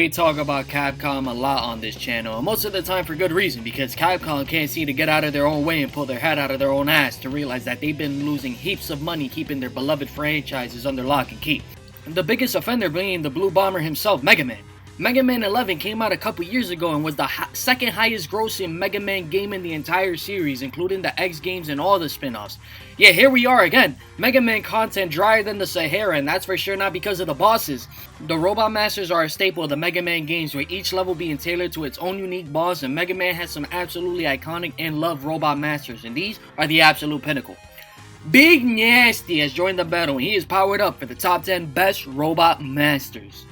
We talk about Capcom a lot on this channel, and most of the time for good reason, because Capcom can't seem to get out of their own way and pull their head out of their own ass to realize that they've been losing heaps of money keeping their beloved franchises under lock and key. The biggest offender being the Blue Bomber himself, Mega Man. Mega Man 11 came out a couple years ago and was the second highest grossing Mega Man game in the entire series, including the X games and all the spin-offs. Yeah, here we are again. Mega Man content drier than the Sahara, and that's for sure not because of the bosses. The Robot Masters are a staple of the Mega Man games, with each level being tailored to its own unique boss, and Mega Man has some absolutely iconic and loved Robot Masters, and these are the absolute pinnacle. Big Nasty has joined the battle, and he is powered up for the top 10 best Robot Masters.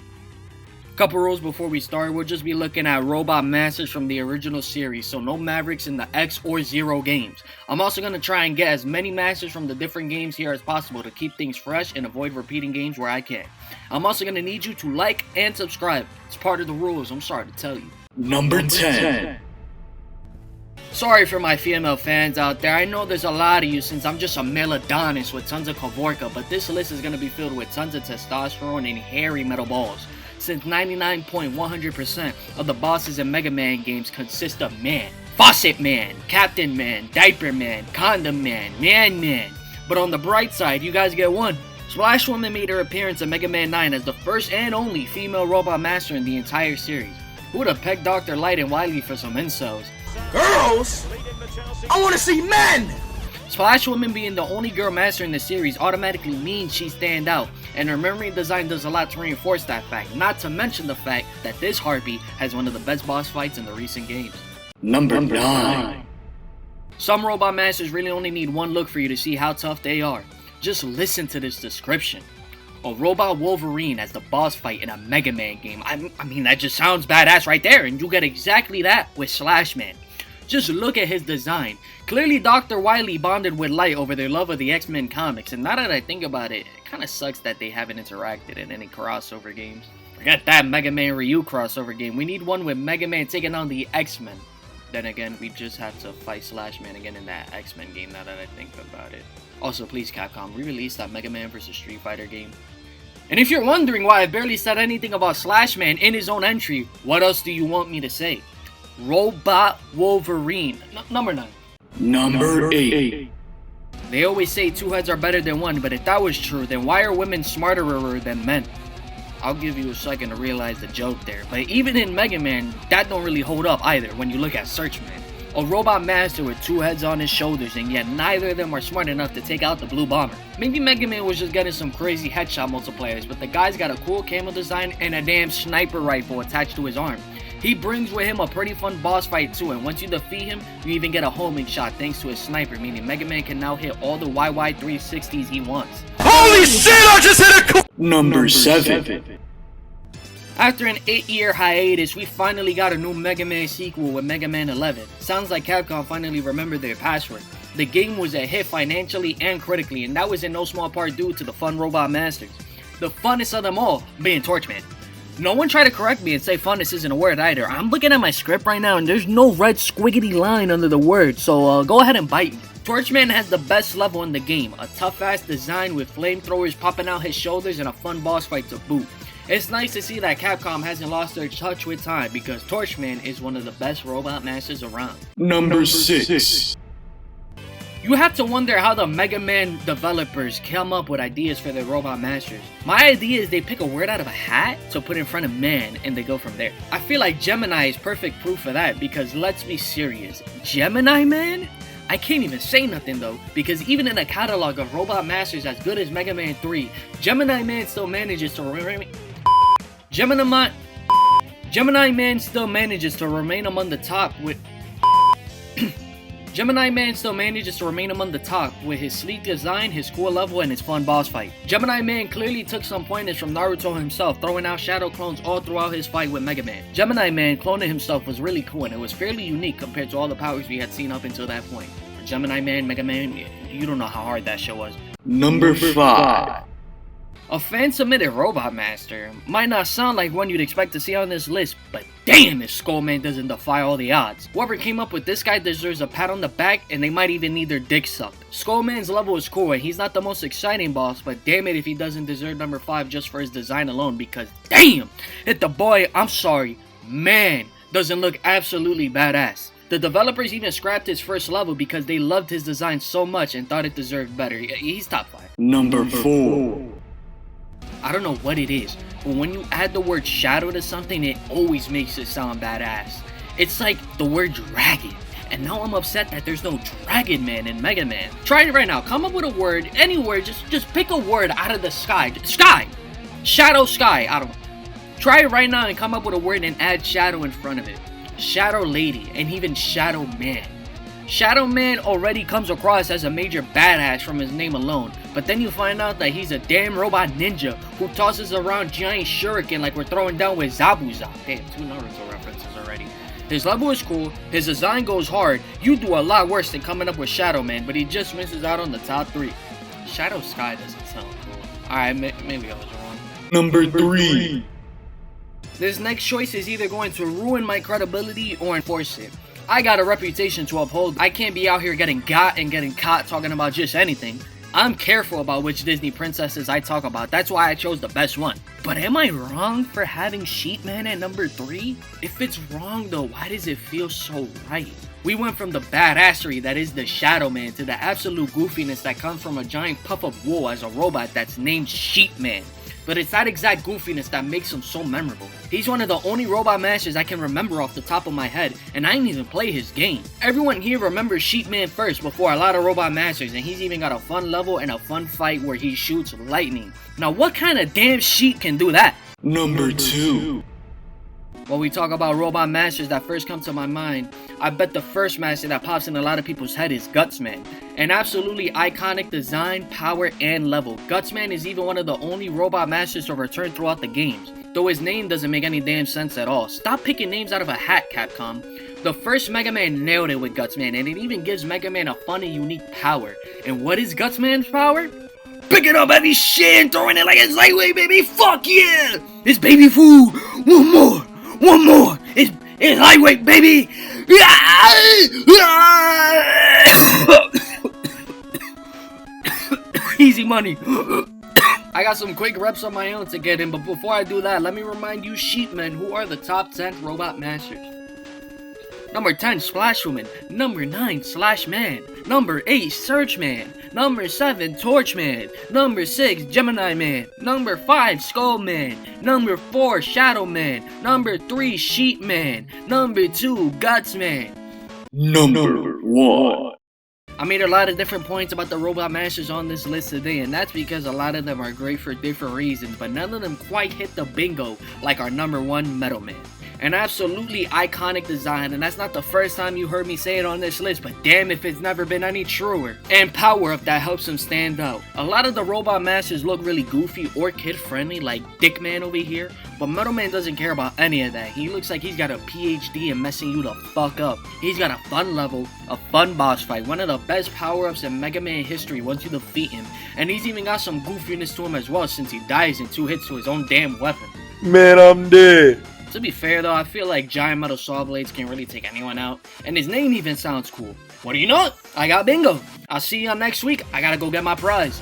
Couple rules before we start. We'll just be looking at Robot Masters from the original series, so no Mavericks in the X or Zero games. I'm also going to try and get as many Masters from the different games here as possible to keep things fresh and avoid repeating games where I can. I'm also going to need you to like and subscribe. It's part of the rules, I'm sorry to tell you. Number 10. Sorry for my female fans out there. I know there's a lot of you since I'm just a male Adonis with tons of Kavorka, but this list is going to be filled with tons of testosterone and hairy metal balls, since 99.100% of the bosses in Mega Man games consist of man. Faucet Man, Captain Man, Diaper Man, Condom Man, Man. But on the bright side, you guys get one. Splash Woman made her appearance in Mega Man 9 as the first and only female Robot Master in the entire series. Who would have pegged Dr.Light and Wily for some incels? Girls? I want to see men! Splash Woman being the only girl master in the series automatically means she stand out, and her memory design does a lot to reinforce that fact, not to mention the fact that this harpy has one of the best boss fights in the recent games. Number 9. Some Robot Masters really only need one look for you to see how tough they are. Just listen to this description. A Robot Wolverine as the boss fight in a Mega Man game. I mean, that just sounds badass right there, and you get exactly that with Slash Man. Just look at his design. Clearly Dr. Wily bonded with Light over their love of the X-Men comics, and now that I think about it, it kinda sucks that they haven't interacted in any crossover games. Forget that Mega Man Ryu crossover game. We need one with Mega Man taking on the X-Men. Then again, we just have to fight Slash Man again in that X-Men game now that I think about it. Also, please Capcom, re-release that Mega Man vs. Street Fighter game. And if you're wondering why I barely said anything about Slash Man in his own entry, what else do you want me to say? Robot Wolverine. Number 9. Number 8. They always say two heads are better than one, but if that was true, then why are women smarter than men? I'll give you a second to realize the joke there, but even in Mega Man, that don't really hold up either when you look at Searchman. A Robot Master with two heads on his shoulders, and yet neither of them are smart enough to take out the Blue Bomber. Maybe Mega Man was just getting some crazy headshot multipliers, but the guy's got a cool camo design and a damn sniper rifle attached to his arm. He brings with him a pretty fun boss fight too, and once you defeat him, you even get a homing shot thanks to his sniper, meaning Mega Man can now hit all the YY 360s he wants. Holy shit, I just hit a Number 7. After an 8-year hiatus, we finally got a new Mega Man sequel with Mega Man 11. Sounds like Capcom finally remembered their password. The game was a hit financially and critically, and that was in no small part due to the fun Robot Masters. The funnest of them all being Torchman. No one try to correct me and say funnest isn't a word either. I'm looking at my script right now and there's no red squiggity line under the word, so go ahead and bite me. Torchman has the best level in the game, a tough ass design with flamethrowers popping out his shoulders and a fun boss fight to boot. It's nice to see that Capcom hasn't lost their touch with time, because Torchman is one of the best Robot Masters around. Number 6. You have to wonder how the Mega Man developers come up with ideas for their Robot Masters. My idea is they pick a word out of a hat to put in front of man and they go from there. I feel like Gemini is perfect proof of that, because let's be serious, Gemini Man? I can't even say nothing though, because even in a catalog of Robot Masters as good as Mega Man 3, Gemini Man still manages to remain among the top with Gemini Man still manages to remain among the top with his sleek design, his cool level, and his fun boss fight. Gemini Man clearly took some pointers from Naruto himself, throwing out shadow clones all throughout his fight with Mega Man. Gemini Man cloning himself was really cool, and it was fairly unique compared to all the powers we had seen up until that point. For Gemini Man, Mega Man, you don't know how hard that show was. Number 5. A fan-submitted Robot Master might not sound like one you'd expect to see on this list, but damn if Skullman doesn't defy all the odds. Whoever came up with this guy deserves a pat on the back, and they might even need their dick sucked. Skullman's level is cool, and he's not the most exciting boss, but damn it if he doesn't deserve number 5 just for his design alone, because damn, hit the boy, I'm sorry, man, doesn't look absolutely badass. The developers even scrapped his first level because they loved his design so much and thought it deserved better. He's top 5. Number 4. I don't know what it is, but when you add the word shadow to something, it always makes it sound badass. It's like the word dragon, and now I'm upset that there's no Dragon Man in Mega Man. Try it right now, come up with a word, any word, just pick a word out of the sky. Sky! Shadow Sky, I don't know. Try it right now and come up with a word and add shadow in front of it. Shadow Lady, and even Shadow Man. Shadow Man already comes across as a major badass from his name alone, but then you find out that he's a damn robot ninja who tosses around giant shuriken like we're throwing down with Zabuza. Damn, 2 Naruto references already. His level is cool, his design goes hard, you do a lot worse than coming up with Shadow Man, but he just misses out on the top 3. Shadow Sky doesn't sound cool. Alright, maybe I was wrong. Number 3. This next choice is either going to ruin my credibility or enforce it. I got a reputation to uphold. I can't be out here getting got and getting caught talking about just anything. I'm careful about which Disney princesses I talk about. That's why I chose the best one. But am I wrong for having Sheepman at number 3? If it's wrong though, why does it feel so right? We went from the badassery that is the Shadow Man to the absolute goofiness that comes from a giant puff of wool as a robot that's named Sheepman. But it's that exact goofiness that makes him so memorable. He's one of the only robot masters I can remember off the top of my head, and I didn't even play his game. Everyone here remembers Sheepman first before a lot of robot masters, and he's even got a fun level and a fun fight where he shoots lightning. Now what kind of damn sheep can do that? Number 2. When we talk about robot masters that first come to my mind, I bet the first master that pops in a lot of people's head is Gutsman. An absolutely iconic design, power, and level. Gutsman is even one of the only robot masters to return throughout the games, though his name doesn't make any damn sense at all. Stop picking names out of a hat, Capcom. The first Mega Man nailed it with Gutsman, and it even gives Mega Man a fun and unique power. And what is Gutsman's power? Picking up heavy shit and throwing it like it's lightweight, baby! Fuck yeah! It's baby food! One more! One more! It's lightweight, baby! Easy money. I got some quick reps on my own to get in, but before I do that, let me remind you sheepmen who are the top 10 robot masters. Number 10, Splash Woman. Number 9, Slash Man. Number 8, Search Man. Number 7, Torch Man. Number 6, Gemini Man. Number 5, Skull Man. Number 4, Shadow Man. Number 3, Sheep Man. Number 2, Guts Man. Number 1. I made a lot of different points about the robot masters on this list today, and that's because a lot of them are great for different reasons, but none of them quite hit the bingo like our number 1, Metal Man. An absolutely iconic design, and that's not the first time you heard me say it on this list, but damn if it's never been any truer. And power-up that helps him stand out. A lot of the robot masters look really goofy or kid-friendly, like Dick Man over here, but Metal Man doesn't care about any of that. He looks like he's got a PhD in messing you the fuck up. He's got a fun level, a fun boss fight, one of the best power-ups in Mega Man history once you defeat him, and he's even got some goofiness to him as well since he dies in 2 hits to his own damn weapon. Man, I'm dead. To be fair though, I feel like giant metal saw blades can really take anyone out, and his name even sounds cool. What do you know? I got bingo. I'll see y'all next week. I gotta go get my prize.